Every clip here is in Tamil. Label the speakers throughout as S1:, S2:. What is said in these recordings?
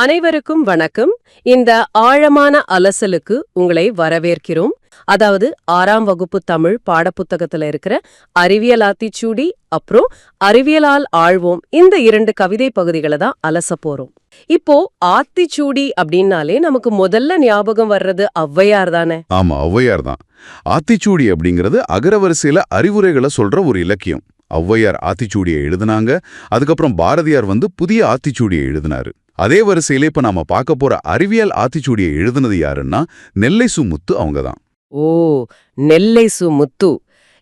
S1: அனைவருக்கும் வணக்கம். இந்த ஆழமான அலசலுக்கு உங்களை வரவேற்கிறோம். அதாவது 6ஆம் வகுப்பு தமிழ் பாடப்புத்தகத்துல இருக்கிற அறிவியல் ஆத்திச்சூடி அப்புறம் அறிவியலால் ஆழ்வோம் இந்த 2 கவிதை பகுதிகளை தான் அலச போறோம். இப்போ ஆத்திச்சூடி அப்படின்னாலே நமக்கு முதல்ல ஞாபகம் வர்றது ஔவையார் தானே?
S2: ஆமா, ஔவையார் தான். ஆத்திச்சூடி அப்படிங்கிறது அகரவரிசையில அறிவுரைகளை சொல்ற ஒரு இலக்கியம். ஔவையார் ஆத்திச்சூடியை எழுதினாங்க. அதுக்கப்புறம் பாரதியார் புதிய ஆத்திச்சூடியை எழுதினாரு. அதே வரிசையில இப்ப நாம பார்க்க போற அறிவியல் ஆத்திச்சூடியை எழுதினது யாருன்னா நெல்லை சு முத்து அவங்க தான்.
S1: ஓ, நெல்லை சு முத்து.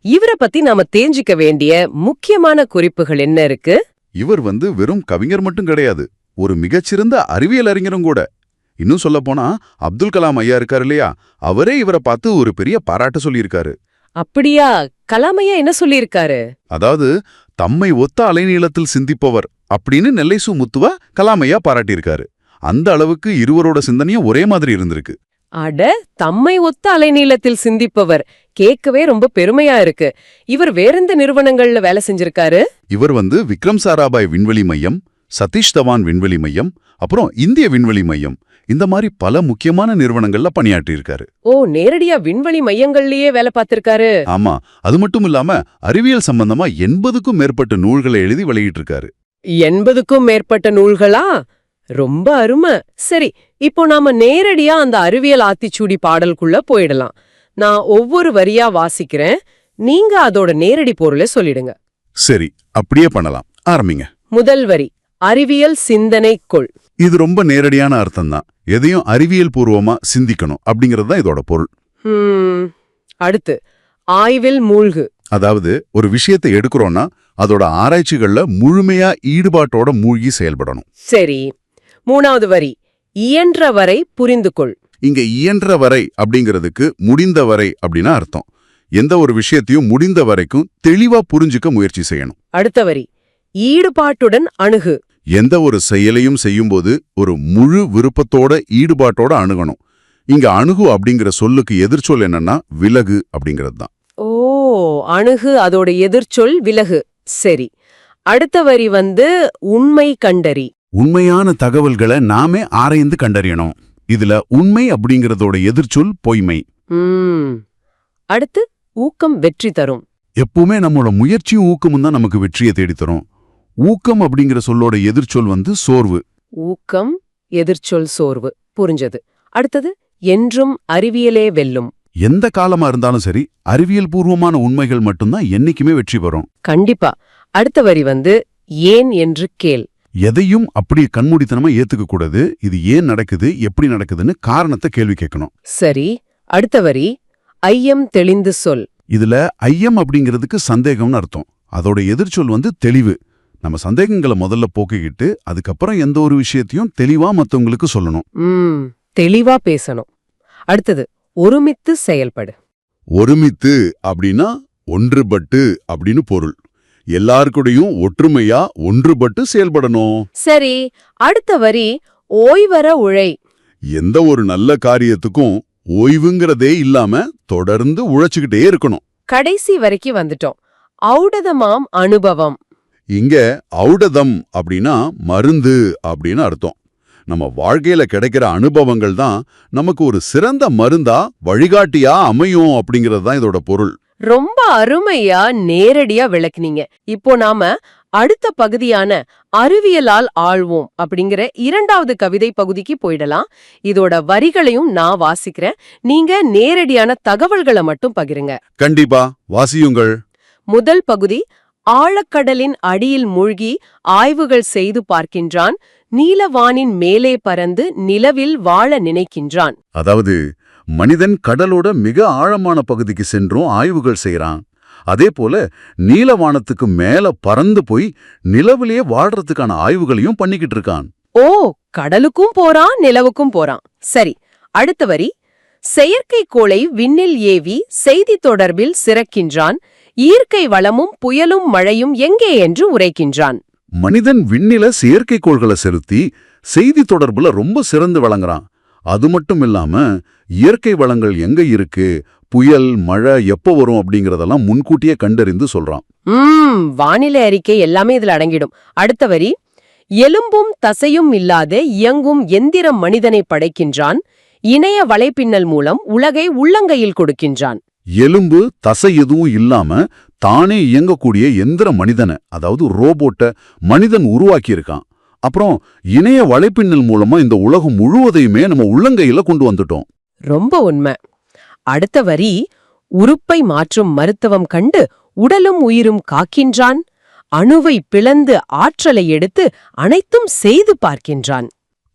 S1: இவரை பத்தி நாம தெரிஞ்சுக்க வேண்டிய முக்கியமான குறிப்புகள் என்ன இருக்கு?
S2: இவர் வெறும் கவிஞர் மட்டும் கிடையாது, ஒரு மிகச்சிறந்த அறிவியல் அறிஞரும் கூட. இன்னும் சொல்ல போனா அப்துல் கலாம் ஐயா இருக்காரு இல்லையா, அவரே இவரை பார்த்து ஒரு பெரிய பாராட்டு சொல்லியிருக்காரு.
S1: அப்படியா? கலாமையா என்ன சொல்லியிருக்காரு?
S2: அதாவது தம்மை ஒத்த அலைநீளத்தில் சிந்திப்பவர் அப்படின்னு நெல்லை சு முத்துவ கலாமையா பாராட்டியிருக்காரு. அந்த அளவுக்கு இருவரோட சிந்தனையும் ஒரே மாதிரி இருந்திருக்கு.
S1: அட, தம்மை ஒத்த அலைநீளத்தில் சிந்திப்பவர் கேட்கவே ரொம்ப பெருமையா இருக்கு. இவர் வேறெந்த நிறுவனங்கள்ல வேலை செஞ்சிருக்காரு?
S2: இவர் விக்ரம் சாராபாய் விண்வெளி மையம், சதீஷ் தவான் விண்வெளி மையம், அப்புறம் இந்திய விண்வெளி மையம், இந்த மாதிரி பல முக்கியமான நிறுவனங்கள்ல பணியாற்றியிருக்காரு.
S1: ஓ, நேரடியா விண்வெளி மையங்கள்லயே வேலை பார்த்திருக்காரு.
S2: ஆமா, அது மட்டும் இல்லாம அறிவியல் சம்பந்தமா 80க்கும் மேற்பட்ட நூல்களை எழுதி வெளியிட்டிருக்காரு.
S1: 80க்கும் மேற்பட்ட நூல்களா? ரொம்ப அருமை. சரி, இப்போ நாம நேரடியா அந்த அறிவியல் ஆத்திச்சூடி பாடலுக்குள்ள போயிடலாம். நான் ஒவ்வொரு வரியா வாசிக்கிறேன், நீங்க அதோட நேரடி பொருளை சொல்லிடுங்க.
S2: சரி, அப்படியே பண்ணலாம். ஆரம்பிங்க.
S1: முதல் வரி, அறிவியல் சிந்தனை கொள்.
S2: இது ரொம்ப நேரடியான அர்த்தம் தான். எதையும் அறிவியல் பூர்வமா சிந்திக்கணும் அப்படிங்கிறது தான் இதோட பொருள்.
S1: அடுத்து, ஆய்வில் மூழ்கு.
S2: அதாவது ஒரு விஷயத்தை எடுக்கிறோம்னா அதோட ஆராய்ச்சிகள்ல முழுமையா ஈடுபாட்டோட மூழ்கி செயல்படணும்.
S1: சரி, 3வது வரி, இயன்ற வரை புரிந்து கொள்.
S2: இங்க இயன்ற வரை அப்படிங்கிறதுக்கு முடிந்த வரை அப்படின்னா அர்த்தம். எந்த ஒரு விஷயத்தையும் முடிந்த வரைக்கும் தெளிவா புரிஞ்சுக்க முயற்சி செய்யணும்.
S1: அடுத்த வரி, ஈடுபாட்டுடன் அணுகு.
S2: எந்த ஒரு செயலையும் செய்யும்போது ஒரு முழு விருப்பத்தோட ஈடுபாட்டோட அணுகணும். இங்க அணுகு அப்படிங்கிற சொல்லுக்கு எதிர்ச்சொல் என்னன்னா விலகு அப்படிங்கிறது தான்.
S1: ஓ, அணுகு அதோட எதிர்ச்சொல் விலகு. சரி, அடுத்த வரி உண்மை கண்டறி.
S2: உண்மையான தகவல்களை நாமே ஆராய்ந்து கண்டறியணும். இதுல உண்மை அப்படிங்கறதோட எதிர்ச்சொல் பொய்மை.
S1: அடுத்து, ஊக்கம் வெற்றி தரும்.
S2: எப்பவுமே நம்மளோட முயற்சியும் ஊக்கமும் தான் நமக்கு வெற்றியை தேடித்தரும். ஊக்கம் அப்படிங்கிற சொல்லோட எதிர்ச்சொல் சோர்வு.
S1: ஊக்கம் எதிர்ச்சொல் சோர்வு. புரிஞ்சது. அடுத்தது, என்றும் அறிவியலே வெல்லும்.
S2: எந்த காலமா இருந்தாலும் சரி, அறிவியல் பூர்வமான உண்மைகள் மட்டும்தான் என்னைக்குமே வெற்றி பெறும்.
S1: கண்டிப்பா. அடுத்த வரி ஏன் என்று கேள்.
S2: எதையும் அப்படியே கண்மூடித்தனமா ஏத்துக்க கூடாது. இது ஏன் நடக்குது, எப்படி நடக்குதுன்னு காரணத்தை கேள்வி கேட்கணும்.
S1: சரி, அடுத்த வரி, ஐயம் தெளிந்து சொல்.
S2: இதுல ஐயம் அப்படிங்கிறதுக்கு சந்தேகம்னு அர்த்தம். அதோட எதிர்ச்சொல் தெளிவு. நம்ம சந்தேகங்களை முதல்ல போக்கிக்கிட்டு அதுக்கப்புறம் எந்த ஒரு விஷயத்தையும் தெளிவா மத்தவங்களுக்கு சொல்லணும்.
S1: தெளிவா பேசணும். அடுத்தது, ஒருமித்து செயல்படு.
S2: ஒருமித்து அப்படின்னா ஒன்றுபட்டு அப்படின்னு பொருள். எல்லாருக்கூடையும் ஒற்றுமையா ஒன்றுபட்டு செயல்படணும்.
S1: சரி, அடுத்த வரி, ஓய்வற உழை.
S2: எந்த ஒரு நல்ல காரியத்துக்கும் ஓய்வுங்கிறதே இல்லாம தொடர்ந்து உழைச்சுக்கிட்டே இருக்கணும்.
S1: கடைசி வரைக்கும் வந்துட்டோம். ஔடதமாம் அனுபவம்.
S2: இங்க ஔடதம் அப்படின்னா மருந்து அப்படின்னு அர்த்தம். நம்ம வாழ்க்கையில கிடைக்கிற அனுபவங்கள் தான் நமக்கு ஒரு சிறந்த மருந்தா வழிகாட்டியா அமையும் அப்படிங்கிறது தான் இதோட பொருள்.
S1: ரொம்ப அருமையா நேரடியா விளக்குனீங்க. இப்போ நாம அடுத்த பகுதியான அறிவியலால் ஆழ்வோம் அப்படிங்கிற 2வது கவிதை பகுதிக்கு போயிடலாம். இதோட வரிகளையும் நான் வாசிக்கிறேன், நீங்க நேரடியான தகவல்களை மட்டும் பகிருங்க.
S2: கண்டிப்பா, வாசியுங்கள்.
S1: முதல் பகுதி, ஆழக்கடலின் அடியில் மூழ்கி ஆய்வுகள் செய்து பார்க்கின்றான், நீலவானின் மேலே பறந்து நிலவில் வாழ நினைக்கின்றான்.
S2: அதாவது மனிதன் கடலோட மிக ஆழமான பகுதிக்கு சென்றும் ஆய்வுகள் செய்யறான். அதே போல நீலவானத்துக்கு மேல பறந்து போய் நிலவிலேயே வாழ்றதுக்கான ஆய்வுகளையும் பண்ணிக்கிட்டு இருக்கான்.
S1: ஓ, கடலுக்கும் போறான், நிலவுக்கும் போறான். சரி, அடுத்த வரி, செயற்கைக்கோளை விண்ணில் ஏவி செய்தி தொடர்பில் சிறக்கின்றான், இயற்கை வளமும் புயலும் மழையும் எங்கே என்று உரைக்கின்றான்.
S2: மனிதன் விண்ணில செயற்கைக்கோள்களை செலுத்தி செய்தி தொடர்புல ரொம்ப சிறந்து வழங்குறான். அது மட்டும் இல்லாம இயற்கை வளங்கள் எங்க இருக்கு, புயல் மழை எப்போ வரும் அப்படிங்கறதெல்லாம் முன்கூட்டியே கண்டறிந்து சொல்றான்.
S1: வானிலை அறிக்கை எல்லாமே இதுல அடங்கிடும். அடுத்த வரி, எலும்பும் தசையும் இல்லாத இயங்கும் எந்திர மனிதனை படைக்கின்றான். இணைய வலைப்பின்னல் மூலம் உலகை உள்ளங்கையில் கொடுக்கின்றான்.
S2: எலும்பு தசை எதுவும் இல்லாம தானே இயங்கக்கூடிய எந்திர மனிதனை, அதாவது ரோபோட்ட மனிதன் உருவாக்கியிருக்கான். அப்புறம் இணைய வலைப்பின்னல் மூலமா இந்த உலகம் முழுவதையுமே நம்ம உள்ளங்கையில கொண்டு வந்துட்டோம்.
S1: ரொம்ப உண்மை. அடுத்த வரி, உறுப்பை மாற்றும் மருத்துவம் கண்டு உடலும் உயிரும் காக்கின்றான். அணுவை பிளந்து ஆற்றலை எடுத்து அனைத்தும் செய்து பார்க்கின்றான்.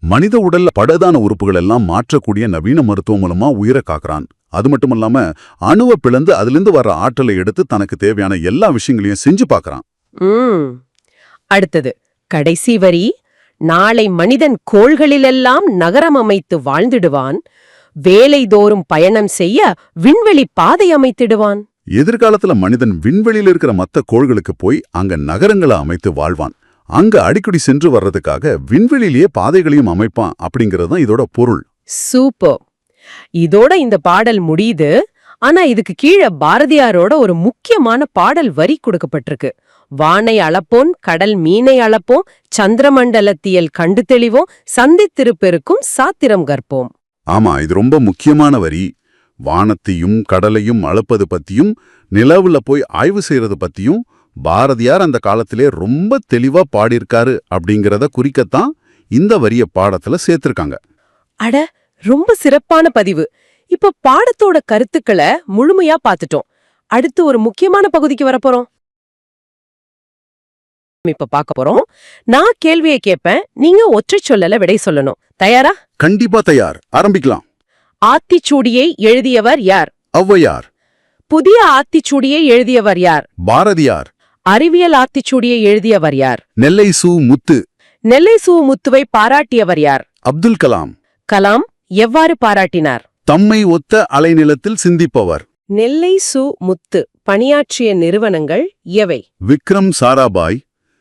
S2: மனித உடல்ல படுதான உறுப்புகள் எல்லாம் மாற்றக்கூடிய நவீன மருத்துவம் மூலமா உயிரை காக்குறான். அது மட்டும் இல்லாம அணுவை பிளந்து அதிலிருந்து வர்ற ஆற்றலை எடுத்து தனக்கு தேவையான எல்லா விஷயங்களையும் செஞ்சு பார்க்கறான்.
S1: அடுத்தது கடைசி வரி, நாளை மனிதன் கோள்களிலெல்லாம் நகரம் அமைத்து வாழ்ந்திடுவான். வேலைதோறும் பயணம் செய்ய விண்வெளி பாதை அமைத்திடுவான்.
S2: எதிர்காலத்துல மனிதன் விண்வெளியில இருக்கிற மத்த கோள்களுக்கு போய் அங்க நகரங்களை அமைத்து வாழ்வான். அங்க அடிக்கடி சென்று வர்றதுக்காக விண்வெளியிலேயே பாதைகளையும் அமைப்பான். அப்படிங்கிறது தான் இதோட பொருள்.
S1: சூப்பர். இதோட இந்த பாடல் முடியுது. ஆனா இதுக்கு கீழே பாரதியாரோட ஒரு முக்கியமான பாடல் வரி கொடுக்கப்பட்டிருக்கு. வானை அளப்போன், கடல் மீனை அளப்போம், சந்திரமண்டலத்தியல் கண்டு தெளிவோம், சந்தித்திருப்பெருக்கும் சாத்திரம் கற்போம்.
S2: ஆமா, இது ரொம்ப முக்கியமான வரி. வானத்தையும் கடலையும் அளப்பது பத்தியும் நிலவுல போய் ஆய்வு செய்யறது பத்தியும் பாரதியார் அந்த காலத்திலே ரொம்ப தெளிவா பாடியிருக்காரு. அப்படிங்கிறத குறிக்கத்தான் இந்த வரிய பாடத்துல சேர்த்திருக்காங்க.
S1: அட, ரொம்ப சிறப்பான பதிவு. இப்ப பாடத்தோட கருத்துக்களை முழுமையா பார்த்துட்டோம். அடுத்து ஒரு முக்கியமான பகுதிக்கு வரப்போறோம். இப்ப பார்க்க போறோம். நான் கேள்வியை கேட்பேன், நீங்க ஒற்றை சொல்லல விடை சொல்லணும். தயாரா?
S2: கண்டிப்பா தயார். ஆரம்பிக்கலாம்.
S1: ஆத்திச்சூடியை எழுதியவர் யார்?
S2: ஔவையார்.
S1: புதிய ஆத்திச்சூடியை எழுதியவர் யார்?
S2: பாரதியார்.
S1: அறிவியல் ஆத்திச்சூடியை எழுதியவர் யார்?
S2: நெல்லை சு. முத்து.
S1: நெல்லை சு. முத்துவை பாராட்டியவர் யார்?
S2: அப்துல் கலாம்.
S1: கலாம் எவ்வாறு பாராட்டினார்?
S2: தம்மை ஒத்த அலைநிலத்தில் சிந்திப்பவர்.
S1: நெல்லை சு. முத்து பணியாற்றிய நிறுவனங்கள் எவை?
S2: விக்ரம் சாராபாய்,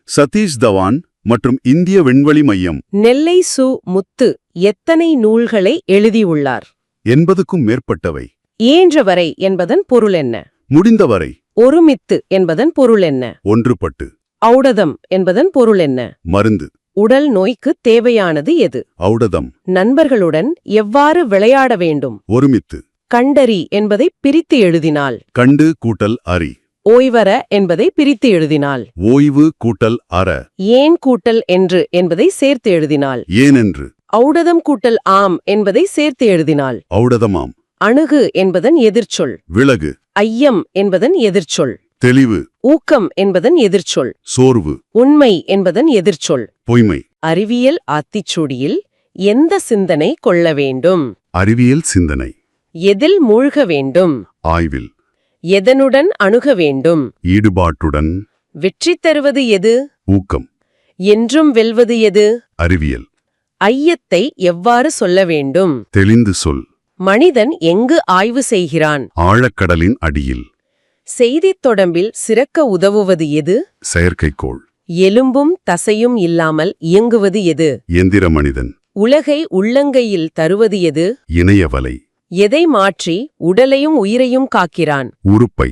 S2: சதீஷ் தவான் மற்றும் இந்திய விண்வெளி மையம்.
S1: நெல்லை சு. முத்து எத்தனை நூல்களை எழுதியுள்ளார்?
S2: 80க்கும் மேற்பட்டவை.
S1: இயன்றவரை என்பதன் பொருள் என்ன?
S2: முடிந்தவரை.
S1: ஒருமித்து என்பதன் பொருள் என்ன?
S2: ஒன்றுபட்டு.
S1: ஔடதம் என்பதன் பொருள் என்ன?
S2: மருந்து.
S1: உடல் நோய்க்கு தேவையானது எது?
S2: ஔடதம்.
S1: நண்பர்களுடன் எவ்வாறு விளையாட வேண்டும்?
S2: ஒருமித்து.
S1: கண்டறி என்பதை பிரித்து எழுதினால்?
S2: கண்டு கூட்டல் அறி.
S1: ஓய்வற என்பதை பிரித்து எழுதினால்?
S2: ஓய்வு கூட்டல் அற.
S1: ஏன் கூட்டல் என்று என்பதை சேர்த்து எழுதினால்?
S2: ஏனென்று.
S1: ஔடதம் கூட்டல் ஆம் என்பதை சேர்த்து எழுதினால்?
S2: ஔடதமாம்.
S1: அணுகு என்பதன் எதிர்ச்சொல்?
S2: விலகு.
S1: ஐயம் என்பதன் எதிர்ச்சொல்?
S2: தெளிவு.
S1: ஊக்கம் என்பதன் எதிர்ச்சொல்?
S2: சோர்வு.
S1: உண்மை என்பதன் எதிர்ச்சொல்?
S2: பொய்மை.
S1: அறிவியல் ஆத்திச்சூடியில் எந்த சிந்தனை கொள்ள வேண்டும்?
S2: அறிவியல் சிந்தனை.
S1: எதில் மூழ்க வேண்டும்?
S2: ஆய்வில்.
S1: எதனுடன் அணுக வேண்டும்?
S2: ஈடுபாட்டுடன்.
S1: வெற்றி தருவது எது?
S2: ஊக்கம்.
S1: என்றும் வெல்வது எது?
S2: அறிவியல்.
S1: ஐயத்தை எவ்வாறு சொல்ல வேண்டும்?
S2: தெளிந்து சொல்.
S1: மனிதன் எங்கு ஆய்வு செய்கிறான்?
S2: ஆழக்கடலின் அடியில்.
S1: செய்தித் தொடர்பில் சிறக்க உதவுவது எது?
S2: செயற்கைக்கோள்.
S1: எலும்பும் தசையும் இல்லாமல் இயங்குவது எது?
S2: எந்திர மனிதன்.
S1: உலகை உள்ளங்கையில் தருவது எது?
S2: இணையவலை.
S1: எதை மாற்றி உடலையும் உயிரையும் காக்கிறான்?
S2: உறுப்பை.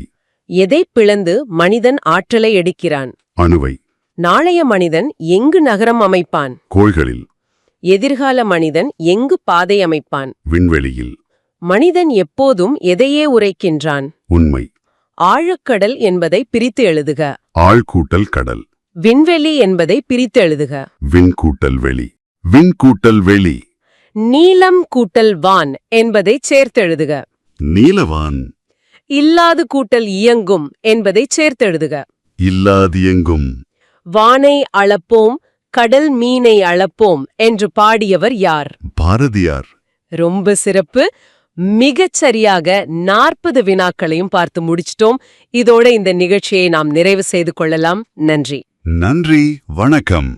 S1: எதை பிளந்து மனிதன் ஆற்றலை எடுக்கிறான்?
S2: அணுவை.
S1: நாளைய மனிதன் எங்கு நகரம் அமைப்பான்?
S2: கோள்களில்.
S1: எதிர்கால மனிதன் எங்கு பாதை அமைப்பான்?
S2: விண்வெளியில்.
S1: மனிதன் எப்போதும் எதையே உரைக்கின்றான்?
S2: உண்மை.
S1: ஆழக்கடல் என்பதை பிரித்து எழுதுக.
S2: ஆழ்கூட்டல் கடல்.
S1: விண்வெளி என்பதை பிரித்து எழுதுக.
S2: விண்கூட்டல் வெளி. விண்கூட்டல் வெளி.
S1: நீலம் கூட்டல் வான் என்பதை சேர்த்தெழுதுக.
S2: நீலவான்.
S1: இல்லாது கூட்டல் இயங்கும் என்பதை சேர்த்தெழுதுக.
S2: இல்லாதியெங்கும்.
S1: வானை அளப்போம், கடல் மீனை அளப்போம் என்று பாடியவர் யார்?
S2: பாரதியார்.
S1: ரொம்ப சிறப்பு. மிகச் சரியாக 40 வினாக்களையும் பார்த்து முடிச்சிட்டோம். இதோட இந்த நிகழ்ச்சியை நாம் நிறைவு செய்து கொள்ளலாம். நன்றி.
S2: நன்றி. வணக்கம்.